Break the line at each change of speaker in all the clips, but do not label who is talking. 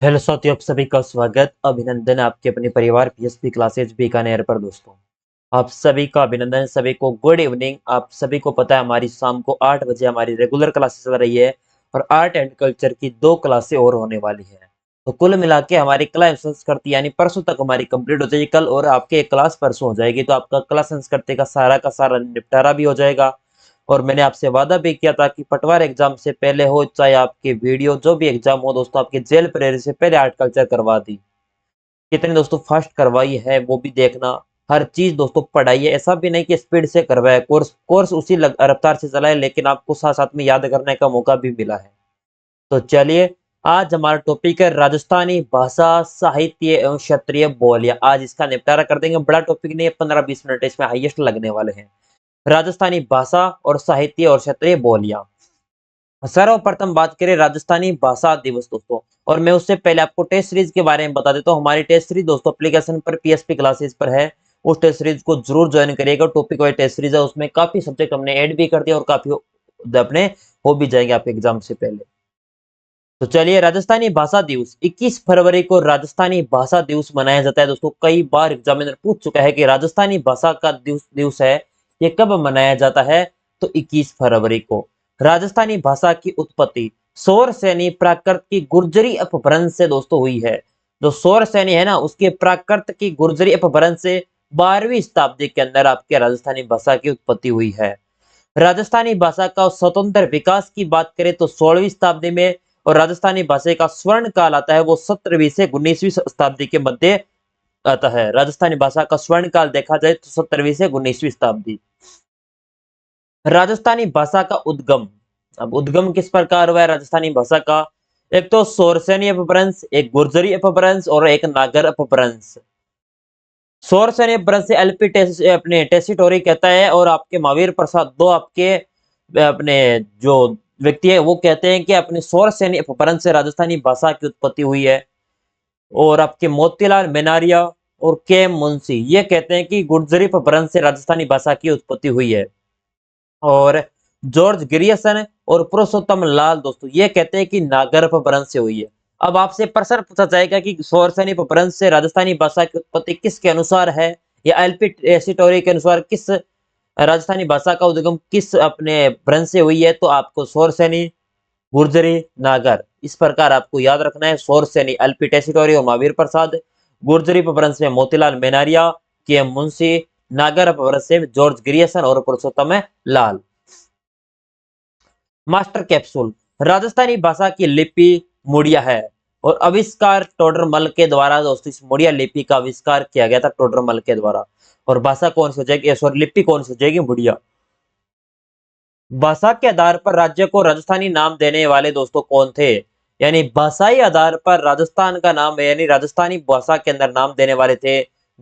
Hello साथियों, आप सभी का स्वागत अभिनंदन आपके अपने परिवार पीएसपी क्लासेज बीकानेर पर। दोस्तों, आप सभी का अभिनंदन, सभी को गुड इवनिंग। आप सभी को पता है हमारी शाम को 8 बजे हमारी रेगुलर क्लासेस चल रही है और आर्ट एंड कल्चर की 2 क्लासें और होने वाली है। तो कुल मिला के हमारी कला एवं संस्कृति यानी परसों तक हमारी कंप्लीट हो जाएगी कल, और आपके एक क्लास परसों हो जाएगी। तो आपका कला संस्कृति का सारा निपटारा भी हो जाएगा। और मैंने आपसे वादा भी किया था कि पटवार एग्जाम से पहले हो, चाहे आपके वीडियो जो भी एग्जाम हो दोस्तों, आपके जेल प्रेयर से पहले आर्ट कल्चर करवा दी। कितने दोस्तों फास्ट करवाई है वो भी देखना। हर चीज दोस्तों पढ़ाई है, ऐसा भी नहीं कि स्पीड से करवाए। कोर्स कोर्स उसी रफ्तार से चलाए, लेकिन आपको साथ साथ में याद करने का मौका भी मिला है। तो चलिए, आज हमारा टॉपिक है राजस्थानी भाषा, साहित्य एवं क्षेत्रीय बोलियां। आज इसका निपटारा कर देंगे। बड़ा टॉपिक नहीं है, 15-20 मिनट इसमें हाईएस्ट लगने वाले हैं। राजस्थानी भाषा और साहित्य और क्षेत्रीय बोलियां। सर्वप्रथम बात करें राजस्थानी भाषा दिवस दोस्तों, और मैं उससे पहले आपको टेस्ट सीरीज के बारे में बता देता हूँ। हमारी टेस्ट सीरीज दोस्तों एप्लीकेशन पर पीएसपी क्लासेस पर है। उस टेस्ट सीरीज को जरूर ज्वाइन करिएगा। टॉपिक वाइज टेस्ट सीरीज है, उसमें काफी सब्जेक्ट हमने ऐड भी कर दिया और काफी अपने हो भी जाएंगे आपके एग्जाम से पहले। तो चलिए, राजस्थानी भाषा दिवस 21 फरवरी को राजस्थानी भाषा दिवस मनाया जाता है। दोस्तों, कई बार एग्जामिनर पूछ चुका है कि राजस्थानी भाषा का दिवस है ये कब मनाया जाता है। तो 21 फरवरी को। राजस्थानी भाषा की उत्पत्ति सौर सैनी प्राकृत की गुर्जरी अपभ्रंश से दोस्तों हुई है। जो सौर सैनी है ना, उसके प्राकृत की गुर्जरी अपभ्रंश से 12वीं शताब्दी के अंदर आपके राजस्थानी भाषा की उत्पत्ति हुई है। राजस्थानी भाषा का स्वतंत्र विकास की बात करें तो 16वीं शताब्दी में, और राजस्थानी भाषा का स्वर्ण काल आता है वो 17वीं से 19वीं शताब्दी के मध्य आता है। राजस्थानी भाषा का स्वर्ण काल देखा जाए तो 17वीं से 19वीं शताब्दी। राजस्थानी भाषा का उद्गम। अब उद्गम किस प्रकार हुआ है राजस्थानी भाषा का? एक तो सोरसेनी अपभ्रंश, एक गुर्जरी अपभ्रंश और एक नागर अपभ्रंश। सौर सैन्य ब्रज से एलपी अपने टेसिटोरी कहता है, और आपके महावीर प्रसाद दो आपके अपने जो व्यक्ति है वो कहते हैं कि अपने सौर सैन्य अपभ्रंश से राजस्थानी भाषा की उत्पत्ति हुई है। और आपके मोतीलाल मेनारिया और के मुंशी ये कहते हैं कि गुर्जरी अपभ्रंश से राजस्थानी भाषा की उत्पत्ति हुई है। और जॉर्ज ग्रियर्सन और पुरुषोत्तम लाल दोस्तों ये कहते हैं कि नागर अपभ्रंश से हुई है। अब आपसे प्रश्न पूछा जाएगा कि सौरसेनी अपभ्रंश से राजस्थानी भाषा की उत्पत्ति किसके अनुसार है, या एलपी टेसिटोरी के अनुसार किस राजस्थानी भाषा का उद्गम किस अपने भ्रंश से हुई है? तो आपको सौरसेनी, गुर्जरी, नागर, इस प्रकार आपको याद रखना है। सौरसेनी एलपी टेसिटोरी और महावीर प्रसाद, गुर्जरी अपभ्रंश में मोतीलाल मेनारिया, के एम मुंशी, नागर अपभ्रंश से जॉर्ज ग्रियर्सन और पुरुषोत्तम लाल। Master capsule. राजस्थानी भाषा की लिपि मुड़िया है, और आविष्कार टोडरमल के द्वारा दोस्तों इस मुड़िया लिपि का आविष्कार किया गया था टोडरमल के द्वारा। और भाषा कौन सी हो जाएगी, सॉरी लिपि कौन सी हो जाएगी? मुड़िया। भाषा के आधार पर राज्य को राजस्थानी नाम देने वाले दोस्तों कौन थे? यानी भाषाई आधार पर राजस्थान का नाम यानी राजस्थानी भाषा के अंदर नाम देने वाले थे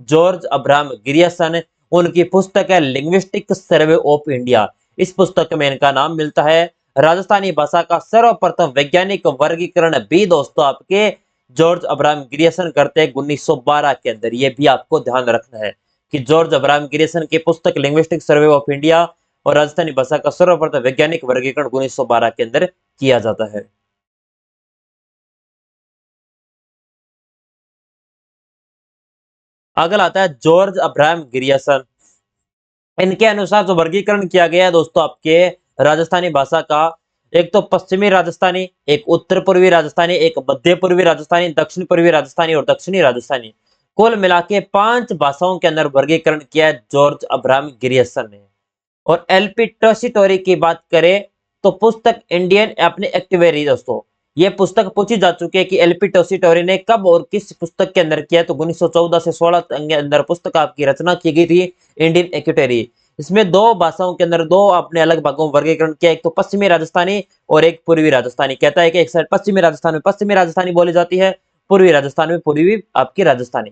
जॉर्ज अब्राहम ग्रियर्सन। उनकी पुस्तक है लिंग्विस्टिक सर्वे ऑफ इंडिया। इस पुस्तक में इनका नाम मिलता है। राजस्थानी भाषा का सर्वप्रथम वैज्ञानिक वर्गीकरण भी दोस्तों आपके जॉर्ज अब्राहम ग्रियर्सन करते हैं 1912 के अंदर। ये भी आपको ध्यान रखना है कि जॉर्ज अब्राहम ग्रियर्सन की पुस्तक लिंग्विस्टिक सर्वे ऑफ इंडिया और राजस्थानी भाषा का सर्वप्रथम वैज्ञानिक वर्गीकरण 1912 के अंदर किया जाता है। अगला आता है जॉर्ज अब्राहम ग्रियर्सन। इनके अनुसार जो वर्गीकरण किया गया है दोस्तों आपके राजस्थानी भाषा का, एक तो पश्चिमी राजस्थानी, एक उत्तर पूर्वी राजस्थानी, एक मध्य पूर्वी राजस्थानी, दक्षिण पूर्वी राजस्थानी और दक्षिणी राजस्थानी। कुल मिला के 5 भाषाओं के अंदर वर्गीकरण किया है जॉर्ज अब्राहम ग्रियर्सन ने। और एलपी टोसिटोरी की बात करें तो पुस्तक इंडियन अपने एक्टिवेरी दोस्तों, ये पुस्तक पूछी जा चुकी है कि एलपी टोसिटोरी ने कब और किस पुस्तक के अंदर किया। तो 1914 से 16 के अंदर पुस्तक आपकी रचना की गई थी इंडियन एक्टिवेरी। इसमें 2 भाषाओं के अंदर 2 अपने अलग भागों में वर्गीकरण किया, एक तो पश्चिमी राजस्थानी और एक पूर्वी राजस्थानी। कहता है कि एक साइड पश्चिमी राजस्थान में पश्चिमी राजस्थानी बोली जाती है, पूर्वी राजस्थान में पूर्वी आपकी राजस्थानी।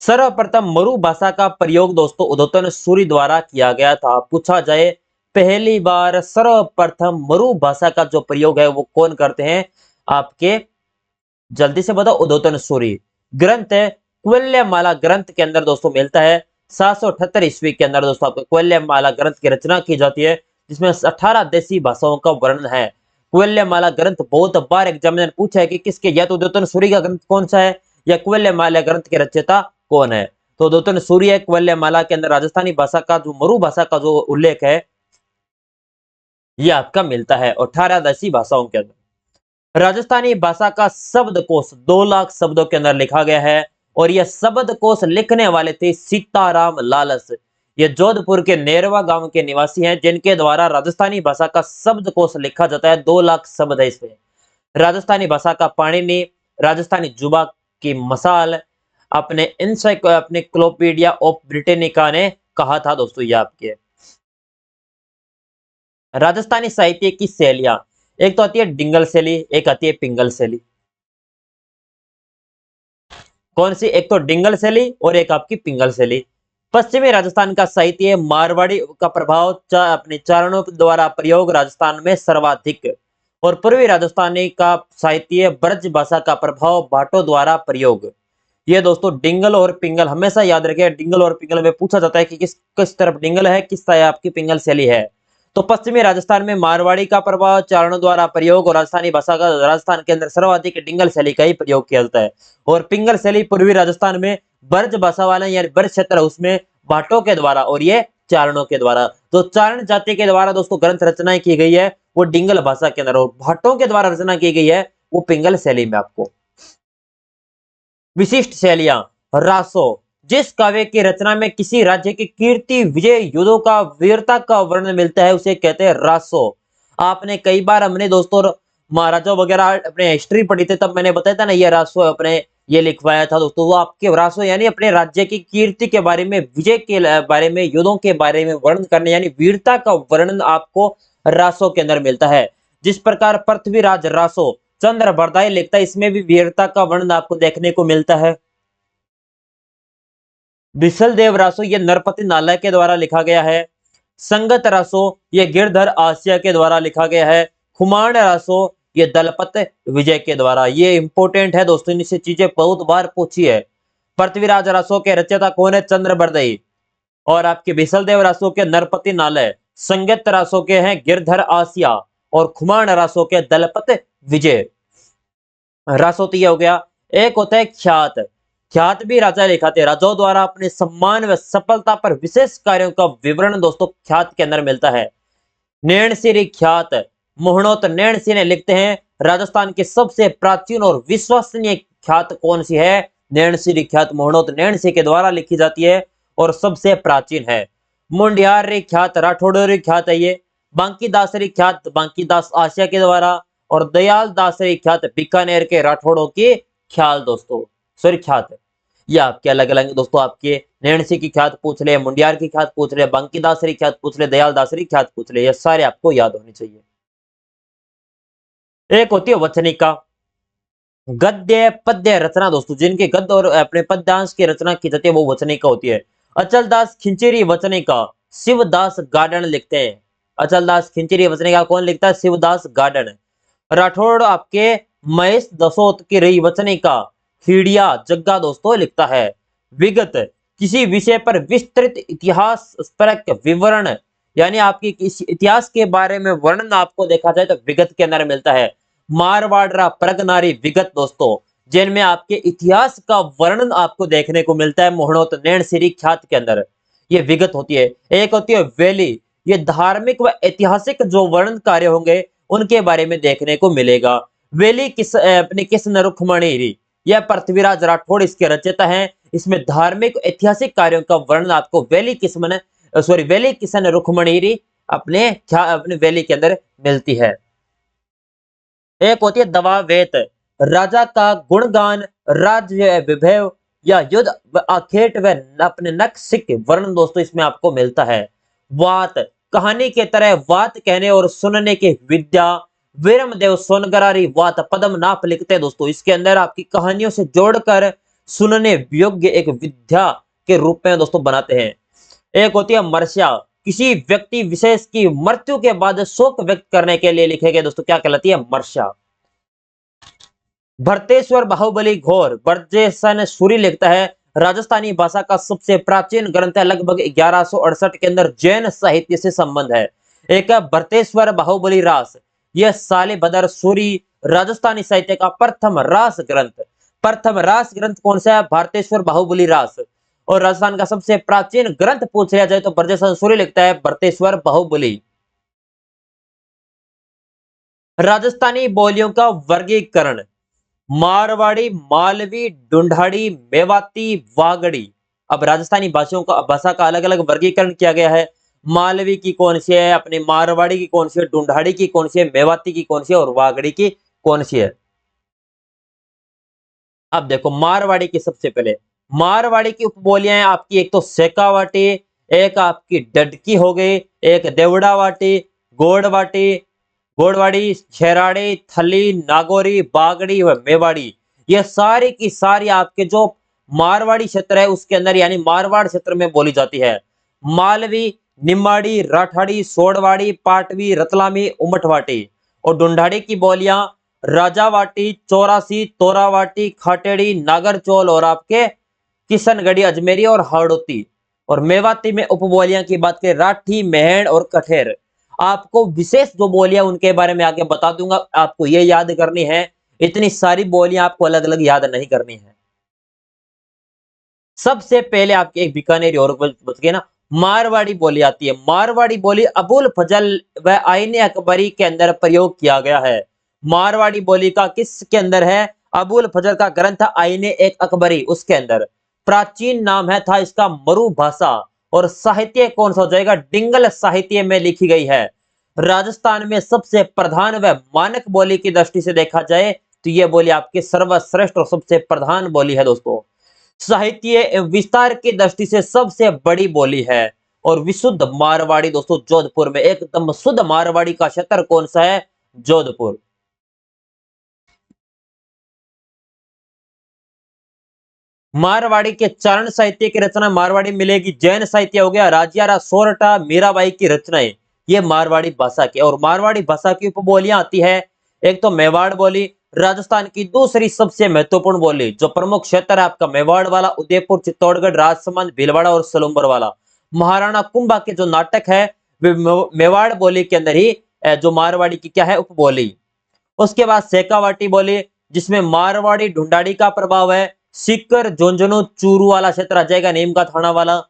सर्वप्रथम मरु भाषा का प्रयोग दोस्तों उद्योतन सूरी द्वारा किया गया था। पूछा जाए पहली बार सर्वप्रथम मरु भाषा का जो प्रयोग है वो कौन करते हैं? आपके जल्दी से बताओ, उद्योतन सूरी। ग्रंथ है कुल्यमाला ग्रंथ के अंदर दोस्तों मिलता है। 778 ईस्वी के अंदर दोस्तों आपको कुल्यमाला ग्रंथ की रचना की जाती है, जिसमें 18 देशी भाषाओं का वर्णन है। कुल्यमाला ग्रंथ बहुत बार एग्जामिनर पूछा है कि किसके, या तो द्योतन सूरी का ग्रंथ कौन सा है या कुल्यमाला ग्रंथ के रचयिता कौन है। तो द्योतन सूरी है। कुल्यमाला के अंदर राजस्थानी भाषा का जो मरु भाषा का जो उल्लेख है यह आपका मिलता है 18 देशी भाषाओं के अंदर। राजस्थानी भाषा का शब्दकोश 2 लाख शब्दों के अंदर लिखा गया है और यह शब्दकोश लिखने वाले थे सीताराम लालस। ये जोधपुर के नेरवा गांव के निवासी हैं जिनके द्वारा राजस्थानी भाषा का शब्दकोश लिखा जाता है। 2 लाख शब्द है इसमें। राजस्थानी भाषा का पाणिनि, राजस्थानी जुबा की मसाल अपने क्लोपीडिया ऑफ ब्रिटेनिका ने कहा था दोस्तों। ये आपके राजस्थानी साहित्य की शैलियां, एक तो आती है डिंगल शैली, एक आती है पिंगल शैली। कौन सी? एक तो डिंगल शैली और एक आपकी पिंगल शैली। पश्चिमी राजस्थान का साहित्य मारवाड़ी का प्रभाव अपने चारणों द्वारा प्रयोग राजस्थान में सर्वाधिक, और पूर्वी राजस्थानी का साहित्य ब्रज भाषा का प्रभाव भाटों द्वारा प्रयोग। ये दोस्तों डिंगल और पिंगल हमेशा याद रखें। डिंगल और पिंगल में पूछा जाता है कि किस तरफ डिंगल है, किस तरफ आपकी पिंगल शैली है। तो पश्चिमी राजस्थान में मारवाड़ी का प्रभाव, चारणों द्वारा प्रयोग और राजस्थानी भाषा का राजस्थान के अंदर सर्वाधिक डिंगल शैली का ही प्रयोग किया जाता है। और पिंगल शैली पूर्वी राजस्थान में ब्रज भाषा वाले यानी ब्रज क्षेत्र उसमें भाटों के द्वारा और ये चारणों के द्वारा। तो चारण जाति के द्वारा दोस्तों ग्रंथ रचनाएं की गई है वो डिंगल भाषा के अंदर, और भाटों के द्वारा रचना की गई है वो पिंगल शैली में। आपको विशिष्ट शैलियां, रासो, जिस काव्य की रचना में किसी राज्य की कीर्ति, विजय, युद्धों का, वीरता का वर्णन मिलता है उसे कहते हैं रासो। आपने कई बार हमने दोस्तों महाराजाओं वगैरह अपने हिस्ट्री पढ़ी थी तब मैंने बताया था ना ये रासो अपने ये लिखवाया था दोस्तों। वो आपके रासो यानी अपने राज्य की कीर्ति के बारे में, विजय के बारे में, युद्धों के बारे में वर्णन करने यानी वीरता का वर्णन आपको रासो के अंदर मिलता है। जिस प्रकार पृथ्वीराज रासो चंद्र बरदाई लिखता है, इसमें भी वीरता का वर्णन आपको देखने को मिलता है। बिसल देव रासो ये नरपति नालय के द्वारा लिखा गया है। संगत रासो ये गिरधर आसिया के द्वारा लिखा गया है। खुमाण रासो ये दलपत विजय के द्वारा। ये इंपॉर्टेंट है दोस्तों, इनसे चीजें बहुत बार पूछी है। पृथ्वीराज रासो के रचयिता कौन है? चंद्र बरदई। और आपके बिसल देव रासो के नरपति नालय, संगत रासो के हैं गिरधर आसिया, और खुमाण रासो के दलपत विजय। रासो तो ये हो गया। एक होता है ख्यात। ख्यात भी राजा लिखाते हैं। राजाओं द्वारा अपने सम्मान व सफलता पर विशेष कार्यों का विवरण दोस्तों ख्यात के अंदर मिलता है। नैणसिरी ख्यात मोहनोत नैणसी ने लिखते हैं राजस्थान की सबसे प्राचीन और विश्वसनीय ख्यात कौन सी है? नैणसिरी ख्यात मोहनोत नैणसी के द्वारा लिखी जाती है और सबसे प्राचीन है। मुंडियारी ख्यात राठौड़री ख्यात है ये। बांकी दासरी ख्यात बांकी दास आसिया के द्वारा, और दयाल दासरी ख्यात बीकानेर के राठौड़ों की ख्याल दोस्तों सॉरी ख्यात। ये आपके अलग अलग दोस्तों, आपके नैणसी की ख्यात पूछ ले, मुंडियार की ख्यात पूछ ले, बांकी दासरी ख्यात पूछ ले, दयाल दासरी ख्यात पूछ ले, ये सारे आपको याद होनी चाहिए। एक होती है वचनिका, गद्य पद्य रचना दोस्तों, जिनके गद्य और अपने पद्यांश की रचना की जाती है वो वचनिका होती है। अचलदास खिंचेरी वचनिका शिवदास गार्डन लिखते हैं। अचलदास खिंचेरी वचनिका कौन लिखता है? शिवदास गार्डन। राठौड़ आपके महेश दसोत की रही वचनिका खीड़िया जग्गा दोस्तों लिखता है। विगत किसी विषय पर विस्तृत इतिहास परक विवरण, यानी आपकी किसी इतिहास के बारे में वर्णन आपको देखा जाए तो विगत के अंदर मिलता है। मारवाड़ा प्रगनारी विगत दोस्तों, जिनमें आपके इतिहास का वर्णन आपको देखने को मिलता है मोहनोत नैणसिरी ख्यात के अंदर, ये विगत होती है। एक होती है वैली, ये धार्मिक व ऐतिहासिक जो वर्णन कार्य होंगे उनके बारे में देखने को मिलेगा। वेली अपने किसन रुक्मणी, यह पृथ्वीराज राठौड़ इसके रचयिता हैं। इसमें धार्मिक ऐतिहासिक कार्यों का वर्णन आपको वेली किसन रुक्मणी अपने वेली के अंदर मिलती है। एक होती है दवा वेत, राजा का गुणगान, राज्य विभव या युद्ध आखेट व अपने नक्सिक वर्णन दोस्तों इसमें आपको मिलता है। वात कहानी के तरह वात कहने और सुनने की विद्या, वीरमदेव सोनगरारी वात पदम नाप लिखते हैं दोस्तों। इसके अंदर आपकी कहानियों से जोड़कर सुनने योग्य एक विद्या के रूप में दोस्तों बनाते हैं। एक होती है मर्ष्या, किसी व्यक्ति विशेष की मृत्यु के बाद शोक व्यक्त करने के लिए लिखे गए दोस्तों क्या कहलाती है? मर्ष्या। भरतेश्वर बाहुबली घोर ब्रजेशन सूरी लिखता है राजस्थानी भाषा का सबसे प्राचीन ग्रंथ है, लगभग 1168 के अंदर जैन साहित्य से संबंध है। एक है भरतेश्वर बाहुबली रास, यह साले बदर सूरी राजस्थानी साहित्य का प्रथम रास ग्रंथ। प्रथम रास ग्रंथ कौन सा है? भारतेश्वर बाहुबली रास। और राजस्थान का सबसे प्राचीन ग्रंथ पूछ लिया जाए तो ब्रजेश सूरी लिखता है भरतेश्वर बाहुबली। राजस्थानी बोलियों का वर्गीकरण, मारवाड़ी, मालवी, ढूंढाड़ी, मेवाती, वागड़ी। अब राजस्थानी भाषा का अलग अलग वर्गीकरण किया गया है। मालवी की कौन सी है, अपने मारवाड़ी की कौन सी है, ढूंढाड़ी की कौन सी है, मेवाती की कौन सी है और वागड़ी की कौन सी है। अब देखो मारवाड़ी की सबसे पहले, मारवाड़ी की उपबोलियां हैं आपकी, एक तो सेकावाटी, एक आपकी डडकी हो गई, एक देवड़ावाटी, गोड़वाटी, गोड़वाड़ी, छेराड़ी, थली, नागौरी, बागड़ी व मेवाड़ी। ये सारी की सारी आपके जो मारवाड़ी क्षेत्र है उसके अंदर यानी मारवाड़ क्षेत्र में बोली जाती है। मालवी, निम्बाड़ी, राठाड़ी, सोड़वाड़ी, पाटवी, रतलामी, उमटवाटी। और ढूंढाड़ी की बोलियां राजावाटी, चौरासी, तोरावाटी, खाटेड़ी, नागरचौल और आपके किशनगढ़ी, अजमेरी और हाड़ौती। और मेवाती में उपबोलियां की बात करें राठी, मेहड़ और कठेर। आपको विशेष जो बोलियां उनके बारे में आगे बता दूंगा, आपको ये याद करनी है। इतनी सारी बोलियां आपको अलग अलग याद नहीं करनी है। सबसे पहले आपके एक बीकानेरी और बच गए ना, मारवाड़ी बोली आती है। मारवाड़ी बोली अबुल फजल व आईने अकबरी के अंदर प्रयोग किया गया है। मारवाड़ी बोली का किसके अंदर है? अबुल फजल का ग्रंथ आईने एक अकबरी, उसके अंदर। प्राचीन नाम है था इसका मरु भाषा। और साहित्य कौन सा हो जाएगा? डिंगल साहित्य में लिखी गई है। राजस्थान में सबसे प्रधान व मानक बोली की दृष्टि से देखा जाए तो यह बोली आपकी सर्वश्रेष्ठ और सबसे प्रधान बोली है दोस्तों। साहित्य विस्तार की दृष्टि से सबसे बड़ी बोली है। और विशुद्ध मारवाड़ी दोस्तों जोधपुर में, एकदम शुद्ध मारवाड़ी का क्षेत्र कौन सा है? जोधपुर। मारवाड़ी के चारण साहित्य की रचना मारवाड़ी मिलेगी। जैन साहित्य हो गया, राजियारा, सोरठा, मीराबाई की रचनाएं, ये मारवाड़ी भाषा की। और मारवाड़ी भाषा की उपबोलियां आती है, एक तो मेवाड़ बोली, राजस्थान की दूसरी सबसे महत्वपूर्ण बोली। जो प्रमुख क्षेत्र है आपका मेवाड़ वाला, उदयपुर, चित्तौड़गढ़, राजसमंद, भीलवाड़ा और सलूम्बर वाला। महाराणा कुंभा के जो नाटक है वे मेवाड़ बोली के अंदर ही जो मारवाड़ी की क्या है उपबोली। उसके बाद सेकावाटी बोली, जिसमें मारवाड़ी ढूंढाड़ी का प्रभाव है। सीकर, झुंझुनू, चूरू वाला क्षेत्र आ जाएगा, नीम का थाना वाला।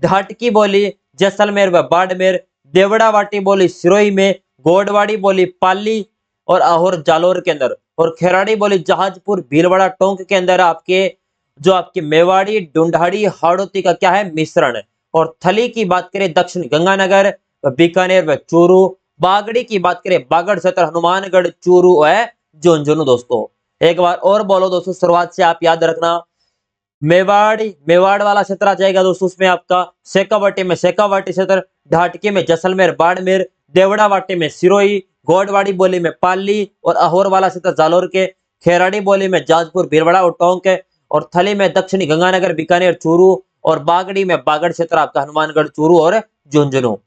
ढाटकी बोली जैसलमेर व बाड़मेर। देवड़ावाटी बोली सिरोही में। गोडवाड़ी बोली पाली और आहोर जालोर के अंदर। और खेराड़ी बोली जहाजपुर, भीलवाड़ा, टोंक के अंदर आपके जो आपकी मेवाड़ी, ढूंढाड़ी, हाड़ौती का क्या है मिश्रण। और थली की बात करें दक्षिण गंगानगर, बीकानेर व चूरू। बागड़ी की बात करें बागड़ क्षेत्र, हनुमानगढ़, चूरू है, झुंझुनू दोस्तों। एक बार और बोलो दोस्तों, शुरुआत से आप याद रखना। मेवाड़ वाला क्षेत्र आ जाएगा दोस्तों, उसमें आपका शेखावाटी में शेखावाटी क्षेत्र, ढाटकी में जैसलमेर बाड़मेर, देवड़ावाटी में सिरोही, गोडवाड़ी बोली में पाली और अहोर वाला क्षेत्र जालोर के, खेराड़ी बोली में जाजपुर, भीलवाड़ा और टोंक के, और थली में दक्षिणी गंगानगर, बीकानेर, चूरू, और बागड़ी में बागड़ क्षेत्र आपका हनुमानगढ़, चूरू और झुंझुनू।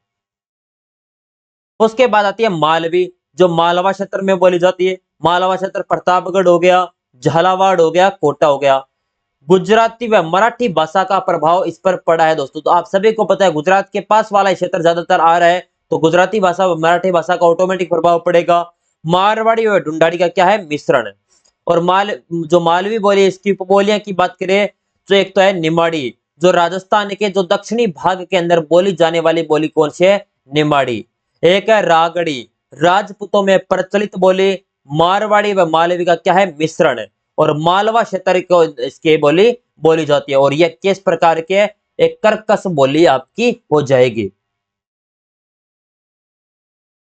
उसके बाद आती है मालवी, जो मालवा क्षेत्र में बोली जाती है। मालवा क्षेत्र प्रतापगढ़ हो गया, झालावाड़ हो गया, कोटा हो गया। गुजराती व मराठी भाषा का प्रभाव इस पर पड़ा है दोस्तों। तो आप सभी को पता है गुजरात के पास वाला क्षेत्र ज्यादातर आ रहा है, तो गुजराती भाषा व मराठी भाषा का ऑटोमेटिक प्रभाव पड़ेगा। मारवाड़ी और ढूंढाड़ी का क्या है मिश्रण। और जो मालवी बोली है, इसकी उपबोलियां की बात करें तो एक तो है निमाड़ी, जो राजस्थान के जो दक्षिणी भाग के अंदर बोली जाने वाली बोली कौन सी है? निमाड़ी। एक है रागड़ी, राजपूतों में प्रचलित बोली। मारवाड़ी व मालवी का क्या है मिश्रण। और मालवा क्षेत्र को इसके बोली बोली जाती है। और यह किस प्रकार के? एक कर्कश बोली आपकी हो जाएगी।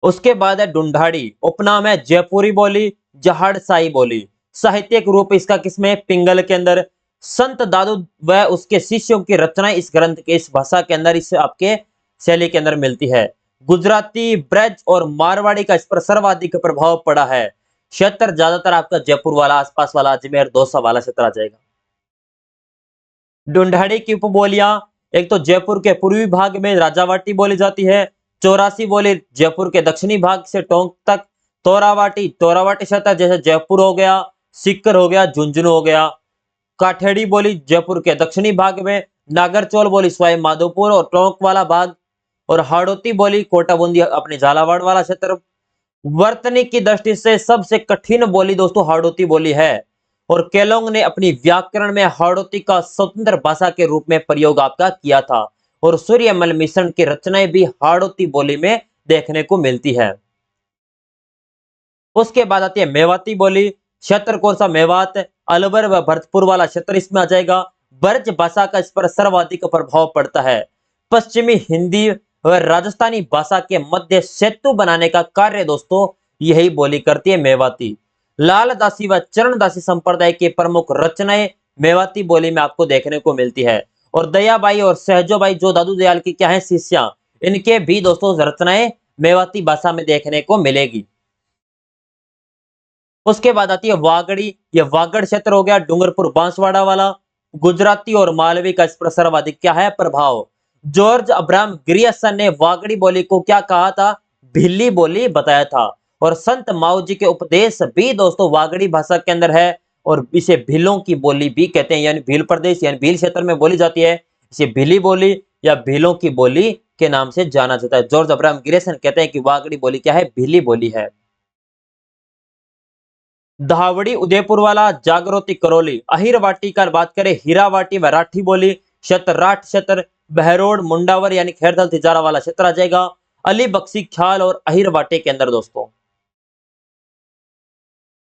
उसके बाद है ढूंढाड़ी, उपनाम है जयपुरी बोली, जहाड़साई बोली। साहित्यिक रूप इसका किसमें? पिंगल के अंदर। संत दादू व उसके शिष्यों की रचनाएं इस ग्रंथ के इस भाषा के अंदर इस आपके शैली के अंदर मिलती है। गुजराती, ब्रज और मारवाड़ी का इस पर सर्वाधिक प्रभाव पड़ा है। क्षेत्र ज्यादातर आपका जयपुर वाला, आसपास वाला, अजमेर, दौसा वाला क्षेत्र आ जाएगा। ढूंढाड़ी की उपबोलियां, एक तो जयपुर के पूर्वी भाग में राजावाटी बोली जाती है। चौरासी बोली जयपुर के दक्षिणी भाग से टोंक तक। तोरावाटी, तोरावाटी क्षेत्र जैसे जयपुर हो गया, सीकर हो गया, झुंझुनू हो गया। काठेड़ी बोली जयपुर के दक्षिणी भाग में। नागरचौल बोली सवाई माधोपुर और टोंक वाला भाग। और हाड़ौती बोली कोटा बूंदी अपने झालावाड़ वाला क्षेत्र। वर्तनी की दृष्टि से सबसे कठिन बोली दोस्तों हाड़ौती बोली है, और केलोंग ने अपनी व्याकरण में हाड़ौती का स्वतंत्र भाषा के रूप में प्रयोग आपका किया था, और सूर्यमल मिश्रण की रचनाएं भी हाड़ौती बोली में देखने को मिलती है। उसके बाद आती है मेवाती बोली। क्षेत्र कौन सा? मेवात, अलवर व भरतपुर वाला क्षेत्र इसमें आ जाएगा। ब्रज भाषा का इस पर सर्वाधिक प्रभाव पड़ता है। पश्चिमी हिंदी व राजस्थानी भाषा के मध्य सेतु बनाने का कार्य दोस्तों यही बोली करती है मेवाती। लालदासी व चरणदासी संप्रदाय के प्रमुख रचनाएं मेवाती बोली में आपको देखने को मिलती है। और दयाबाई और सहजोबाई जो दादू दयाल की क्या है शिष्या, इनके भी दोस्तों रचनाएं मेवाती भाषा में देखने को मिलेगी। उसके बाद आती है वागड़ी। ये वागड़ क्षेत्र हो गया डूंगरपुर बांसवाड़ा वाला। गुजराती और मालवी का इस पर सर्वाधिक क्या है प्रभाव। जॉर्ज अब्राहम ग्रियर्सन ने वागड़ी बोली को क्या कहा था? भिल्ली बोली बताया था। और संत माओ जी के उपदेश भी दोस्तों वागड़ी भाषा के अंदर है, और इसे भीलों की बोली भी कहते हैं, यानी भील प्रदेश यानी भील क्षेत्र में बोली जाती है। इसे भीली बोली या भीलों की बोली के नाम से जाना जाता है। जॉर्ज अब्राहम ग्रियर्सन कहते हैं कि वागड़ी बोली क्या है? भीली बोली है। दहावड़ी उदयपुर वाला, जागृति करौली, अहिरवाटी का बात करें हीरावाटी मराठी बोली, शतराट क्षेत्र, बहरोड मुंडावर यानी खैरथल तिजारा वाला क्षेत्र आ जाएगा। अली बख्शी ख्याल और अहिरवाटी के अंदर दोस्तों।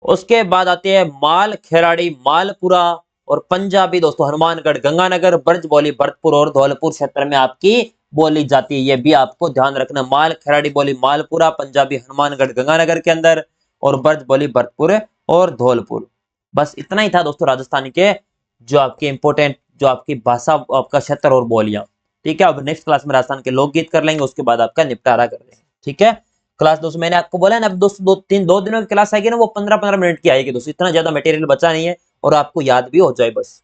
उसके बाद आते हैं माल खेराड़ी मालपुरा और पंजाबी दोस्तों हनुमानगढ़ गंगानगर, ब्रज बोली भरतपुर और धौलपुर क्षेत्र में आपकी बोली जाती है। ये भी आपको ध्यान रखना। माल खेराड़ी बोली मालपुरा, पंजाबी हनुमानगढ़ गंगानगर के अंदर, और ब्रज बोली भरतपुर और धौलपुर। बस इतना ही था दोस्तों राजस्थानी के जो आपके इंपोर्टेंट जो आपकी भाषा आपका क्षेत्र और बोलियां। ठीक है, अब नेक्स्ट क्लास में राजस्थान के लोकगीत कर लेंगे, उसके बाद आपका निपटारा कर लेंगे। ठीक है क्लास दोस्तों, मैंने आपको बोला ना दोस्तों 2 दिनों की क्लास आएगी ना, वो 15-15 मिनट की आएगी दोस्तों, इतना ज्यादा मटेरियल बचा नहीं है, और आपको याद भी हो जाए बस।